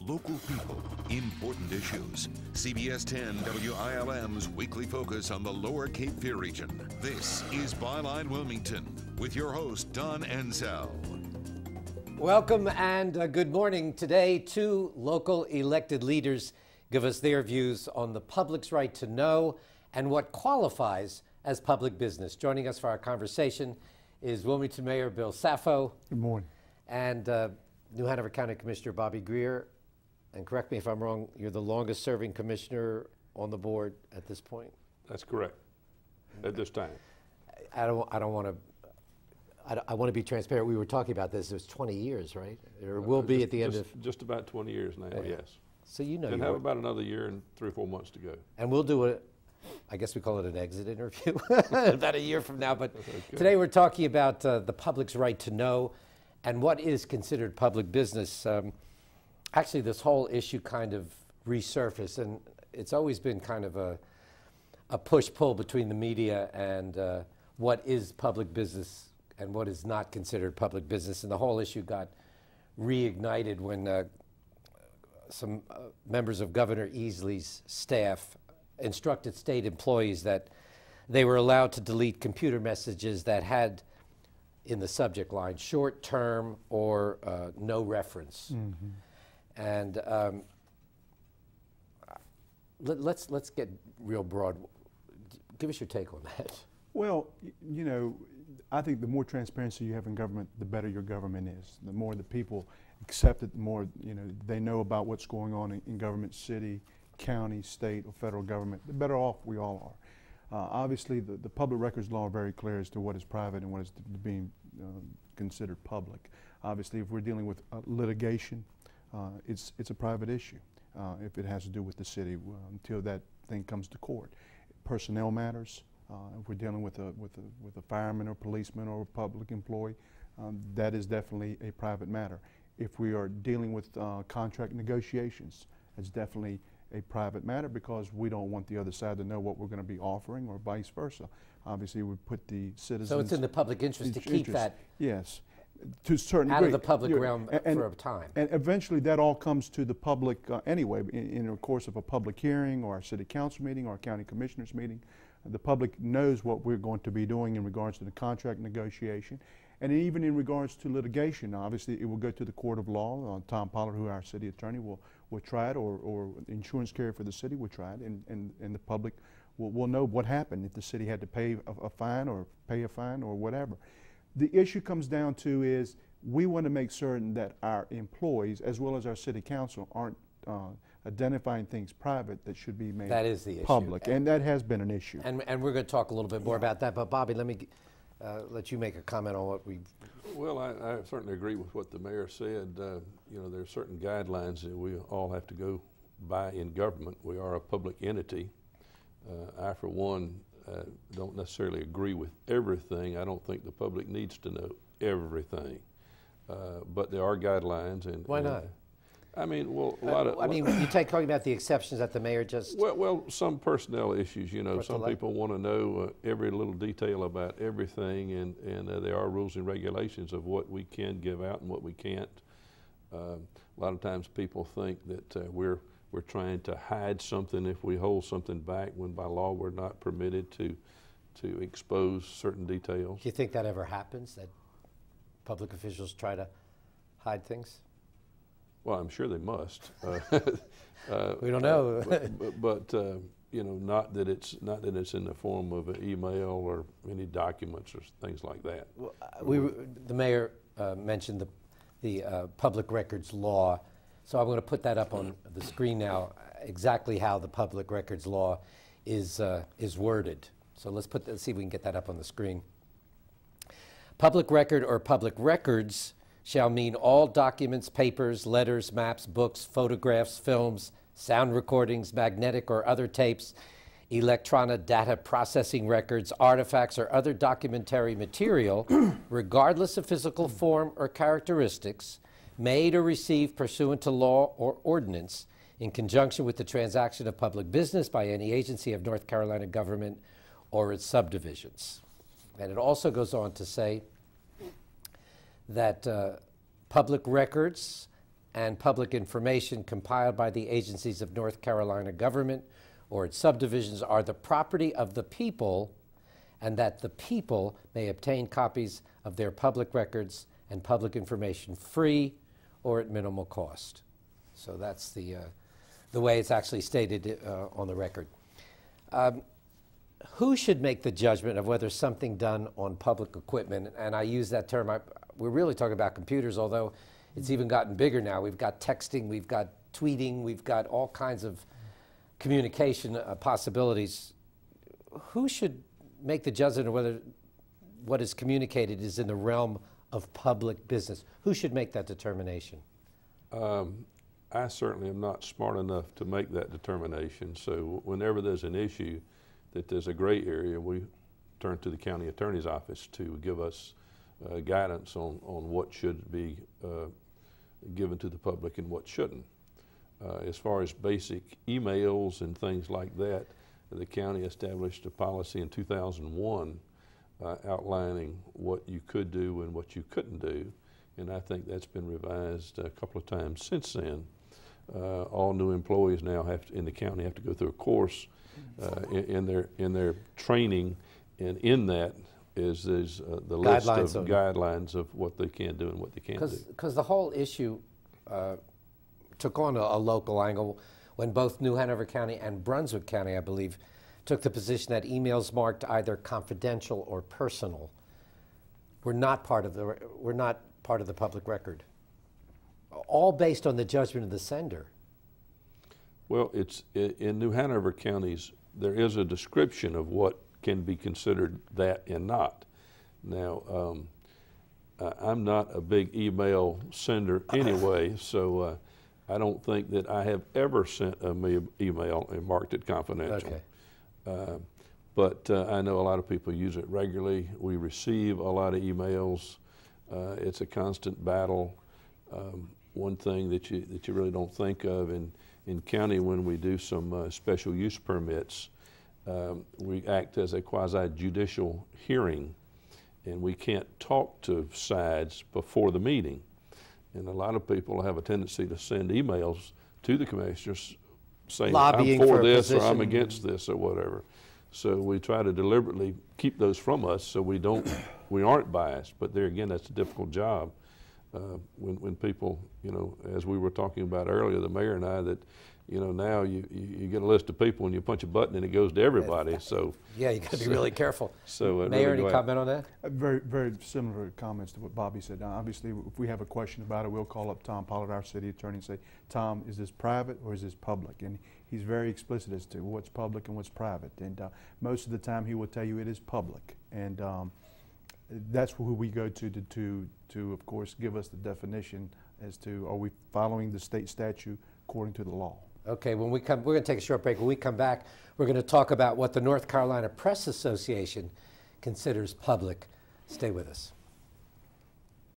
local people, important issues. CBS 10 WILM's weekly focus on the Lower Cape Fear region. This is Byline Wilmington with your host, Don Ansell. Welcome and good morning. Today, two local elected leaders give us their views on the public's right to know and what qualifies as public business. Joining us for our conversation is Wilmington Mayor Bill Saffo. Good morning. And New Hanover County Commissioner Bobby Greer. And correct me if I'm wrong, you're the longest serving commissioner on the board at this point. That's correct, at this time. I want to be transparent. We were talking about this. It was 20 years, right? Or will be at the end of... Just about 20 years now, yes. So you know... And have about another year and 3 or 4 months to go. And we'll do it, I guess we call it an exit interview, about a year from now. But today we're talking about the public's right to know and what is considered public business. Actually, this whole issue kind of resurfaced, and it's always been kind of a push-pull between the media and what is public business and what is not considered public business. And the whole issue got reignited when some members of Governor Easley's staff instructed state employees that they were allowed to delete computer messages that had in the subject line short term or no reference. Mm-hmm. And let's get real broad. Give us your take on that. Well, you know, I think the more transparency you have in government, the better your government is. The more the people accept it, the more they know about what's going on in government, city, county, state, or federal government, the better off we all are. Obviously, the public records law are very clear as to what is private and what is being considered public. Obviously, if we're dealing with litigation, it's a private issue if it has to do with the city until that thing comes to court. Personnel matters. If we're dealing with a fireman or policeman or a public employee, that is definitely a private matter. If we are dealing with contract negotiations, it's definitely a private matter because we don't want the other side to know what we're going to be offering or vice versa. Obviously, we put the citizens... So it's in the public interest to keep that... Yes. To a certain out degree. Of the public realm for a time. And eventually that all comes to the public anyway, in the course of a public hearing or a city council meeting or a county commissioners meeting. The public knows what we're going to be doing in regards to the contract negotiation. And even in regards to litigation, obviously it will go to the court of law. Tom Pollard, who our city attorney, will try it, or the insurance carrier for the city will try it, and the public will know what happened if the city had to pay a fine or pay a fine or whatever. The issue comes down to is we want to make certain that our employees, as well as our city council, aren't identifying things private that should be made that is the public, issue. And that has been an issue. And we're going to talk a little bit more about that, but Bobby, let me let you make a comment on what we... Well, I certainly agree with what the mayor said. You know, there are certain guidelines that we all have to go by in government. We are a public entity. I, for one, don't necessarily agree with everything. I don't think the public needs to know everything. But there are guidelines. And why not? I mean, well, a lot of... I mean, you talking about the exceptions that the mayor just... Well, some personnel issues, you know. Some people want to know every little detail about everything, and there are rules and regulations of what we can give out and what we can't. A lot of times people think that we're trying to hide something if we hold something back, when by law we're not permitted to expose certain details. Do you think that ever happens, that public officials try to hide things? Well, I'm sure they must. We don't know. but you know, not that it's in the form of an email or any documents or things like that. Well, the mayor mentioned the public records law, so I'm going to put that up on the screen now. Exactly how the public records law is worded. So let's see if we can get that up on the screen. Public record or public records shall mean all documents, papers, letters, maps, books, photographs, films, sound recordings, magnetic or other tapes, electronic data processing records, artifacts, or other documentary material, regardless of physical form or characteristics, made or received pursuant to law or ordinance in conjunction with the transaction of public business by any agency of North Carolina government or its subdivisions. And it also goes on to say that public records and public information compiled by the agencies of North Carolina government or its subdivisions are the property of the people, and that the people may obtain copies of their public records and public information free or at minimal cost. So that's the way it's actually stated on the record. Who should make the judgment of whether something done on public equipment, and I use that term, we're really talking about computers, although it's even gotten bigger now. We've got texting, we've got tweeting, we've got all kinds of communication possibilities. Who should make the judgment of whether what is communicated is in the realm of public business? Who should make that determination? I certainly am not smart enough to make that determination. So whenever there's an issue that there's a gray area, we turn to the county attorney's office to give us guidance on what should be given to the public and what shouldn't. As far as basic emails and things like that, the county established a policy in 2001 outlining what you could do and what you couldn't do, and I think that's been revised a couple of times since then. All new employees now in the county have to go through a course in their training, and in that is the list of guidelines of what they can do and what they can't do. Because the whole issue took on a local angle when both New Hanover County and Brunswick County, I believe, took the position that emails marked either confidential or personal were not part of the public record, all based on the judgment of the sender. Well, it's in New Hanover counties, there is a description of what can be considered that and not. Now, I'm not a big email sender anyway, so I don't think that I have ever sent an email and marked it confidential. Okay. But I know a lot of people use it regularly. We receive a lot of emails. It's a constant battle. One thing that you really don't think of in county, when we do some special use permits, we act as a quasi-judicial hearing, and we can't talk to sides before the meeting. And a lot of people have a tendency to send emails to the commissioners saying, lobbying I'm for a this position, or I'm against this or whatever. So we try to deliberately keep those from us so we aren't biased. But there again, that's a difficult job. When people, as we were talking about earlier, the mayor and I, that now you get a list of people and you punch a button and it goes to everybody. So yeah, you got to be really careful. So Mayor, really any comment on that? Very, very similar comments to what Bobby said. Now, obviously, if we have a question about it, we'll call up Tom Pollard, our city attorney, and say, Tom, is this private or is this public? And he's very explicit as to what's public and what's private. And most of the time, he will tell you it is public. And that's who we go to, of course, give us the definition as to, are we following the state statute according to the law? Okay, when we come, we're going to take a short break. When we come back, we're going to talk about what the North Carolina Press Association considers public. Stay with us.